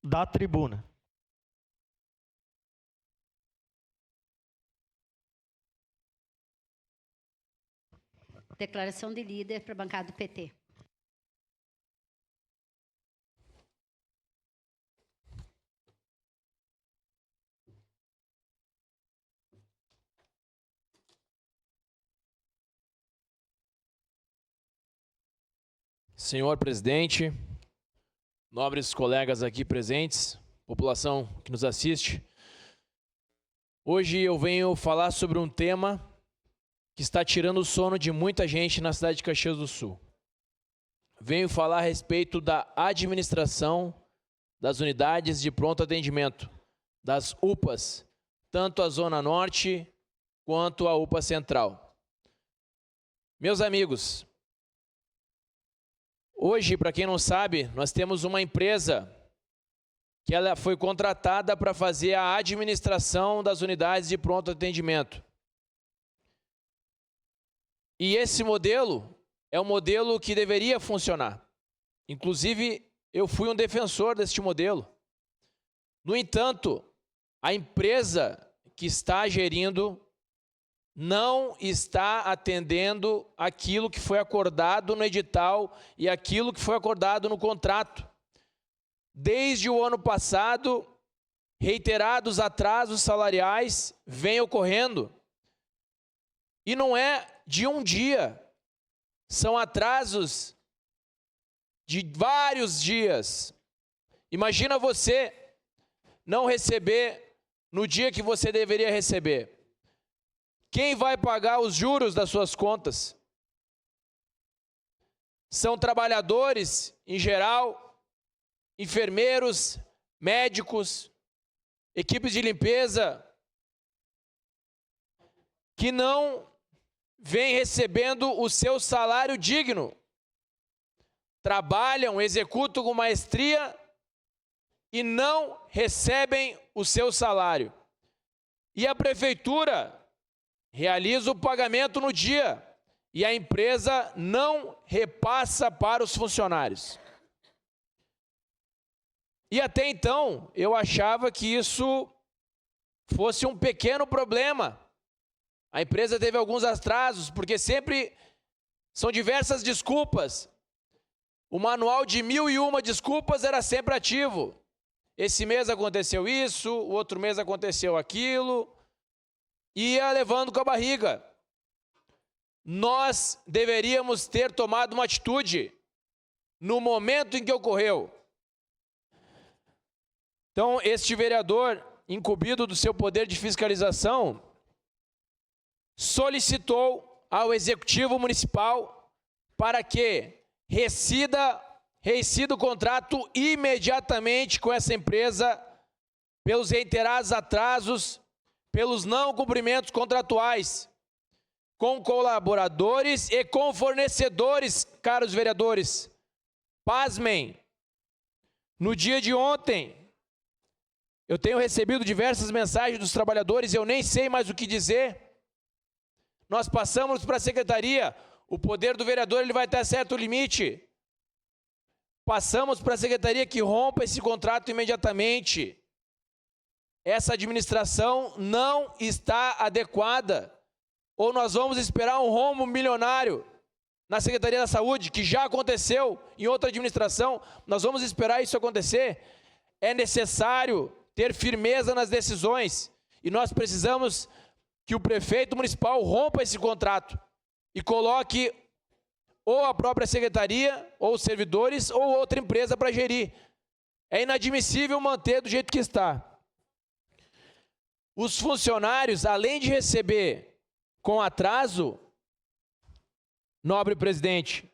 da tribuna. Declaração de líder para a bancada do PT. Senhor presidente, nobres colegas aqui presentes, população que nos assiste, hoje eu venho falar sobre um tema que está tirando o sono de muita gente na cidade de Caxias do Sul. Venho falar a respeito da administração das unidades de pronto atendimento, das UPAs, tanto a Zona Norte quanto a UPA Central. Meus amigos, hoje, para quem não sabe, nós temos uma empresa que ela foi contratada para fazer a administração das unidades de pronto atendimento. E esse modelo é um modelo que deveria funcionar. Inclusive, eu fui um defensor deste modelo. No entanto, a empresa que está gerindo não está atendendo aquilo que foi acordado no edital e aquilo que foi acordado no contrato. Desde o ano passado, reiterados atrasos salariais vêm ocorrendo. E não é de um dia, são atrasos de vários dias. Imagina você não receber no dia que você deveria receber. Quem vai pagar os juros das suas contas? São trabalhadores, em geral, enfermeiros, médicos, equipes de limpeza, que não vêm recebendo o seu salário digno. Trabalham, executam com maestria e não recebem o seu salário. E a prefeitura realiza o pagamento no dia e a empresa não repassa para os funcionários. E até então, eu achava que isso fosse um pequeno problema. A empresa teve alguns atrasos, porque sempre são diversas desculpas. O manual de 1001 desculpas era sempre ativo. Esse mês aconteceu isso, o outro mês aconteceu aquilo. Ia levando com a barriga. Nós deveríamos ter tomado uma atitude no momento em que ocorreu. Então, este vereador, incumbido do seu poder de fiscalização, solicitou ao Executivo Municipal para que rescida o contrato imediatamente com essa empresa pelos reiterados atrasos, pelos não cumprimentos contratuais, com colaboradores e com fornecedores, caros vereadores. Pasmem, no dia de ontem, eu tenho recebido diversas mensagens dos trabalhadores, eu nem sei mais o que dizer. Nós passamos para a secretaria, o poder do vereador ele vai ter certo limite. Passamos para a secretaria que rompa esse contrato imediatamente. Essa administração não está adequada. Ou nós vamos esperar um rombo milionário na Secretaria da Saúde, que já aconteceu em outra administração, nós vamos esperar isso acontecer. É necessário ter firmeza nas decisões e nós precisamos que o prefeito municipal rompa esse contrato e coloque ou a própria secretaria, ou os servidores, ou outra empresa para gerir. É inadmissível manter do jeito que está. Os funcionários, além de receber com atraso, nobre presidente,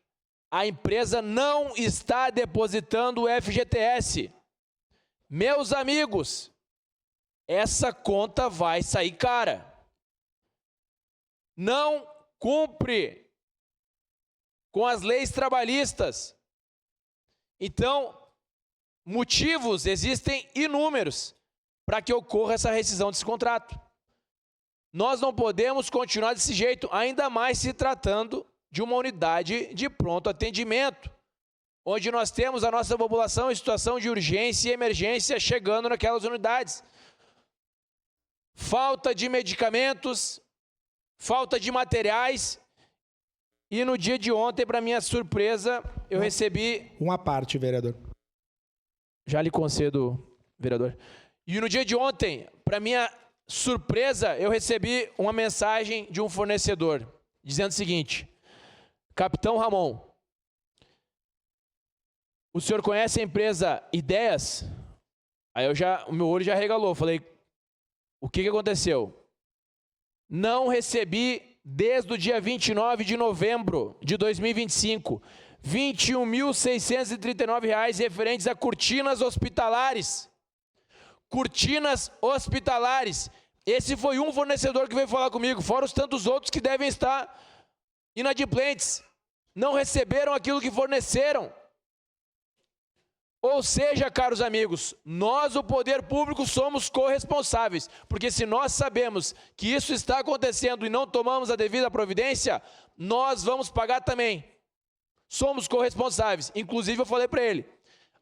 a empresa não está depositando o FGTS. Meus amigos, essa conta vai sair cara. Não cumpre com as leis trabalhistas. Então, motivos existem inúmeros para que ocorra essa rescisão desse contrato. Nós não podemos continuar desse jeito, ainda mais se tratando de uma unidade de pronto atendimento, onde nós temos a nossa população em situação de urgência e emergência chegando naquelas unidades. Falta de medicamentos, falta de materiais. E no dia de ontem, para minha surpresa, eu recebi... Uma parte, vereador. Já lhe concedo, vereador. E no dia de ontem, para minha surpresa, eu recebi uma mensagem de um fornecedor, dizendo o seguinte: Capitão Ramon, o senhor conhece a empresa Ideias? Aí o meu olho já regalou, falei, o que aconteceu? Não recebi desde o dia 29 de novembro de 2025, R$ 21.639 referentes a cortinas hospitalares. Cortinas hospitalares. Esse foi um fornecedor que veio falar comigo, fora os tantos outros que devem estar inadimplentes. Não receberam aquilo que forneceram. Ou seja, caros amigos, nós, o poder público, somos corresponsáveis, porque se nós sabemos que isso está acontecendo e não tomamos a devida providência, nós vamos pagar também. Somos corresponsáveis. Inclusive, eu falei para ele,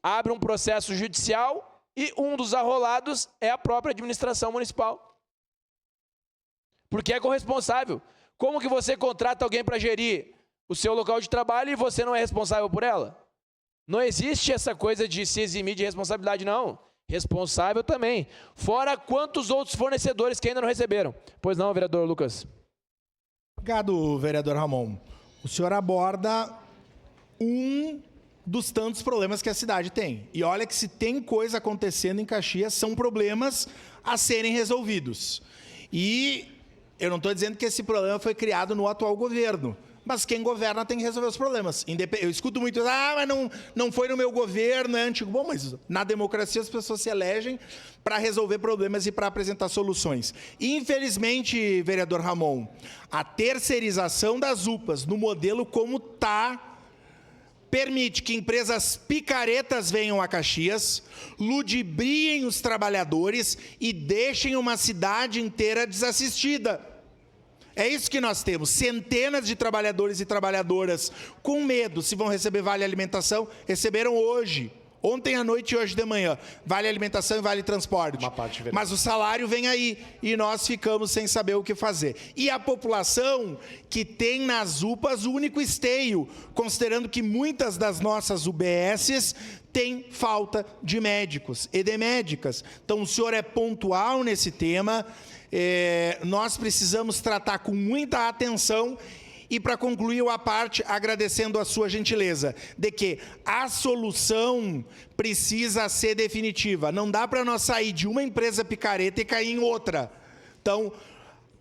abre um processo judicial e um dos arrolados é a própria administração municipal. Porque é corresponsável. Como que você contrata alguém para gerir o seu local de trabalho e você não é responsável por ela? Não existe essa coisa de se eximir de responsabilidade, não. Responsável também. Fora quantos outros fornecedores que ainda não receberam. Pois não, vereador Lucas? Obrigado, vereador Ramon. O senhor aborda um dos tantos problemas que a cidade tem. E olha que se tem coisa acontecendo em Caxias, são problemas a serem resolvidos. E eu não estou dizendo que esse problema foi criado no atual governo. Mas quem governa tem que resolver os problemas. Eu escuto muito, mas não foi no meu governo, é antigo. Bom, mas na democracia as pessoas se elegem para resolver problemas e para apresentar soluções. Infelizmente, vereador Ramon, a terceirização das UPAs no modelo como está, permite que empresas picaretas venham a Caxias, ludibriem os trabalhadores e deixem uma cidade inteira desassistida. É isso que nós temos, centenas de trabalhadores e trabalhadoras com medo se vão receber vale alimentação, receberam hoje, ontem à noite e hoje de manhã, vale alimentação e vale transporte. Mas o salário vem aí e nós ficamos sem saber o que fazer. E a população que tem nas UPAs o único esteio, considerando que muitas das nossas UBSs têm falta de médicos e de médicas. Então o senhor é pontual nesse tema. Nós precisamos tratar com muita atenção e, para concluir a parte, agradecendo a sua gentileza, de que a solução precisa ser definitiva. Não dá para nós sair de uma empresa picareta e cair em outra. Então,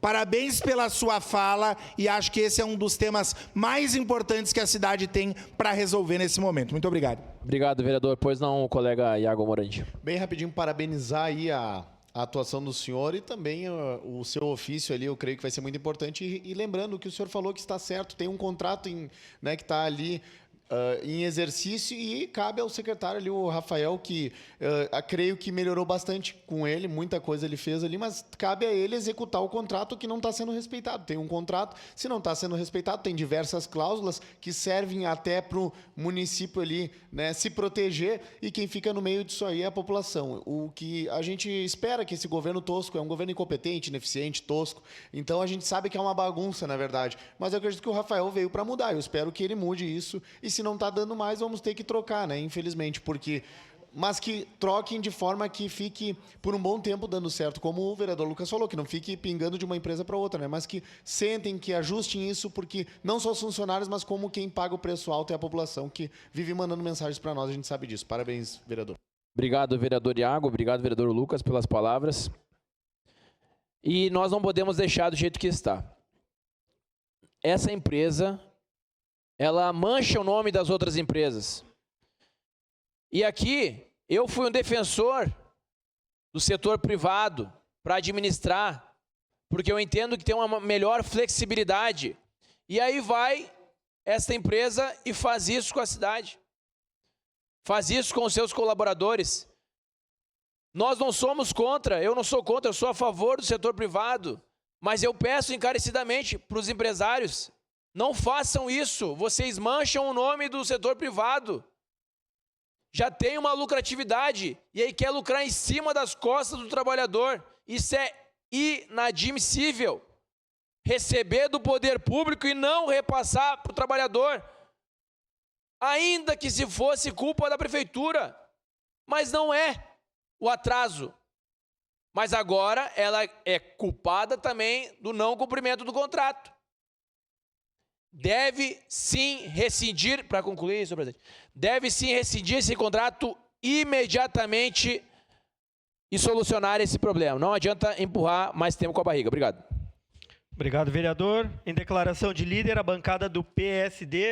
parabéns pela sua fala e acho que esse é um dos temas mais importantes que a cidade tem para resolver nesse momento. Muito obrigado. Obrigado, vereador. Pois não, colega Iago Morandi. Bem rapidinho, parabenizar aí a atuação do senhor e também o seu ofício ali, eu creio que vai ser muito importante. E lembrando que o senhor falou que está certo, tem um contrato que está ali em exercício e cabe ao secretário ali, o Rafael, que creio que melhorou bastante com ele, muita coisa ele fez ali, mas cabe a ele executar o contrato que não está sendo respeitado. Tem um contrato, se não está sendo respeitado, tem diversas cláusulas que servem até para o município ali, né, se proteger, e quem fica no meio disso aí é a população. O que a gente espera que esse governo tosco é um governo incompetente, ineficiente, tosco, então a gente sabe que é uma bagunça, na verdade, mas eu acredito que o Rafael veio para mudar, eu espero que ele mude isso, e se não está dando mais, vamos ter que trocar, né? Infelizmente, mas que troquem de forma que fique por um bom tempo dando certo, como o vereador Lucas falou, que não fique pingando de uma empresa para outra, né? Mas que sentem, que ajustem isso, porque não só os funcionários, mas como quem paga o preço alto é a população que vive mandando mensagens para nós, a gente sabe disso. Parabéns, vereador. Obrigado, vereador Iago, obrigado, vereador Lucas, pelas palavras. E nós não podemos deixar do jeito que está. Essa empresa, ela mancha o nome das outras empresas. E aqui, eu fui um defensor do setor privado para administrar, porque eu entendo que tem uma melhor flexibilidade. E aí vai essa empresa e faz isso com a cidade. Faz isso com os seus colaboradores. Nós não somos contra, eu não sou contra, eu sou a favor do setor privado. Mas eu peço encarecidamente para os empresários, não façam isso, vocês mancham o nome do setor privado. já tem uma lucratividade e aí quer lucrar em cima das costas do trabalhador. Isso é inadmissível. Receber do poder público e não repassar para o trabalhador. Ainda que se fosse culpa da prefeitura. Mas não é o atraso. Mas agora ela é culpada também do não cumprimento do contrato. Deve sim rescindir, para concluir, senhor presidente, deve sim rescindir esse contrato imediatamente e solucionar esse problema. Não adianta empurrar mais tempo com a barriga. Obrigado. Obrigado, vereador. Em declaração de líder, a bancada do PSD